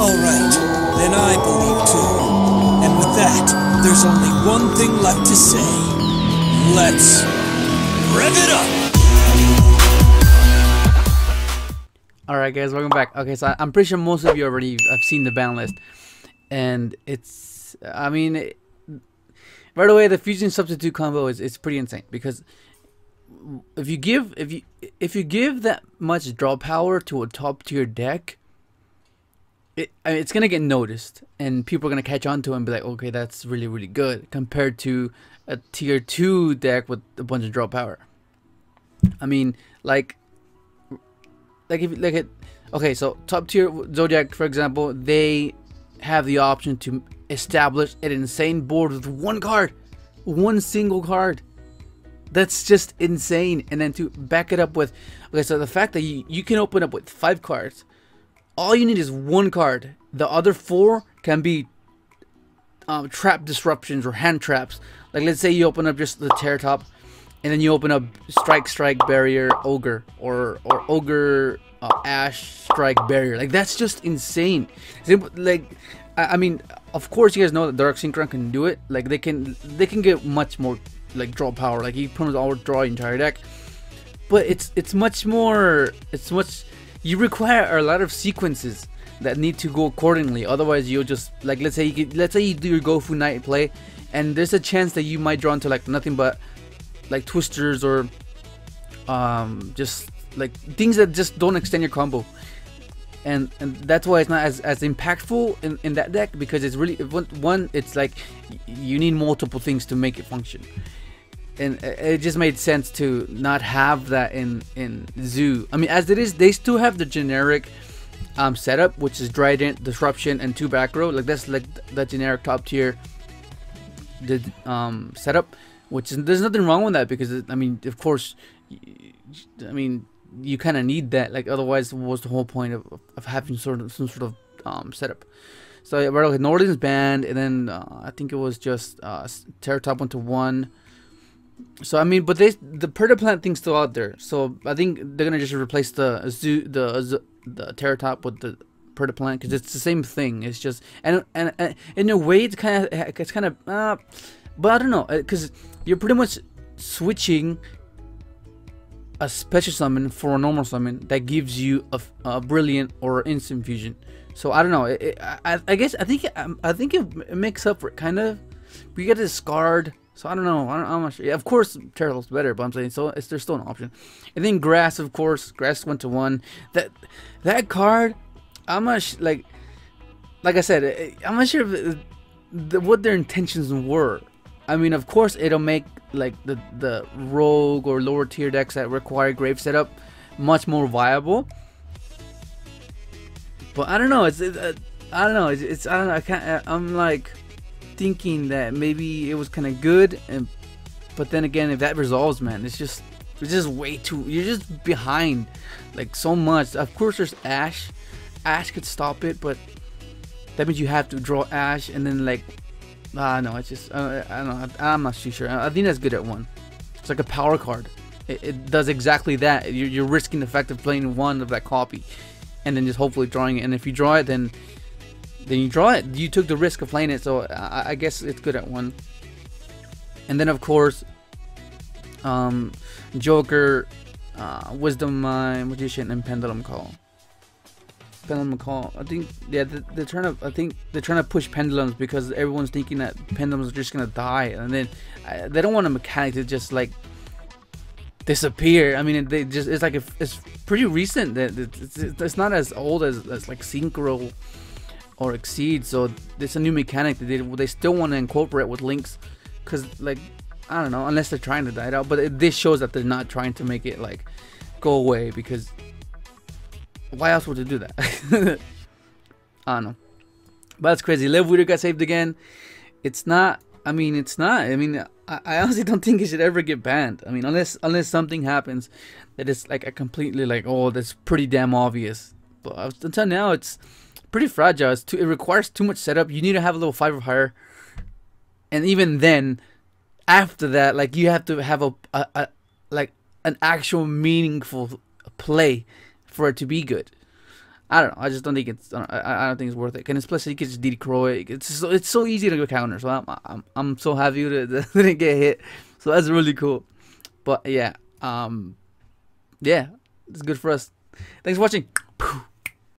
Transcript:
Alright, then I believe too. And with that, there's only one thing left to say. Let's rev it up! Alright guys, welcome back. Okay, so I'm pretty sure most of you already have seen the ban list. And it's, I mean, right away the fusion substitute combo is pretty insane, because if you give that much draw power to a top tier deck, it's gonna get noticed, and people are gonna catch on to it and be like, okay, that's really, really good, compared to a tier 2 deck with a bunch of draw power. I mean, like if you look at, okay, so top tier Zodiac, for example, they have the option to establish an insane board with one single card. That's just insane. And then to back it up with, okay, so the fact that you can open up with 5 cards, all you need is 1 card. The other 4 can be trap disruptions or hand traps. Like, let's say you open up just the Terror Top, and then you open up Strike, Barrier, Ogre, or Ogre, Ash, Strike, Barrier. Like, that's just insane. Like, I mean, of course you guys know that Dark Synchron can do it. Like, they can get much more, like, draw power. Like, you pretty much all draw your entire deck. But it's much more, you require a lot of sequences that need to go accordingly. Otherwise, you'll just, like, let's say you do your Gofu Knight play, and there's a chance that you might draw into like nothing but like twisters or just like things that just don't extend your combo, and that's why it's not as impactful in that deck, because it's really one, it's like you need multiple things to make it function. And it just made sense to not have that in Zoo. I mean, as it is, they still have the generic setup, which is Trident, Disruption, and 2 back row. Like, that's like the generic top tier setup, which is, there's nothing wrong with that, because I mean, of course, I mean, you kind of need that. Like, otherwise, what's the whole point of having some sort of setup? So yeah, right, okay, Northern's banned, and then I think it was just Terror Top went to 1. So I mean, but the Plant thing's still out there. So I think they're gonna just replace the Terror Top with the Plant, because it's the same thing. It's just, and in a way it's kind of but I don't know, because you're pretty much switching a special summon for a normal summon that gives you a brilliant or instant fusion. So I don't know. I guess I think it makes up for it, kind of. We get discard. So I don't know. I'm not sure. Yeah, of course, Terror's better, but I'm saying, so there's still an option. And then Grass, of course. Grass went to 1. That card, I'm not like I said, I'm not sure if what their intentions were. I mean, of course, it'll make like the rogue or lower tier decks that require grave setup much more viable. But I don't know. I don't know. I don't know. I can't. I'm like thinking that maybe it was kind of good, but then again, if that resolves, man, it's just way too, you're just behind like so much. Of course there's Ash could stop it, but that means you have to draw Ash, and then like no, it's just I don't know, I'm not too sure. I think that's good at 1. It's like a power card. It does exactly that. You're risking the fact of playing 1 of that copy and then just hopefully drawing it, and if you draw it, then you draw it. You took the risk of playing it, so I guess it's good at 1. And then of course, Joker, Wisdom Mind, Magician, and Pendulum Call. I think, yeah, they're trying to push pendulums, because everyone's thinking that pendulums are just gonna die, and then they don't want a mechanic to just like disappear. I mean, it's like it's pretty recent. It's not as old as like Synchro or Exceed, so it's a new mechanic that they still want to incorporate with links, because like, I don't know, unless they're trying to die it out, but this shows that they're not trying to make it like go away, because why else would they do that? I don't know, but that's crazy. Live Weeder got saved again. It's not, I mean, I honestly don't think it should ever get banned. I mean, unless something happens that is like a completely like, oh, that's pretty damn obvious. But until now, it's pretty fragile. It requires too much setup. You need to have a level 5 or higher, and even then, after that, like, you have to have a like an actual meaningful play for it to be good. I don't know. I just don't think it's. I don't think it's worth it. And plus, you can just decroy. It's so easy to counter. So I'm so happy that didn't get hit. So that's really cool. But yeah, yeah, it's good for us. Thanks for watching.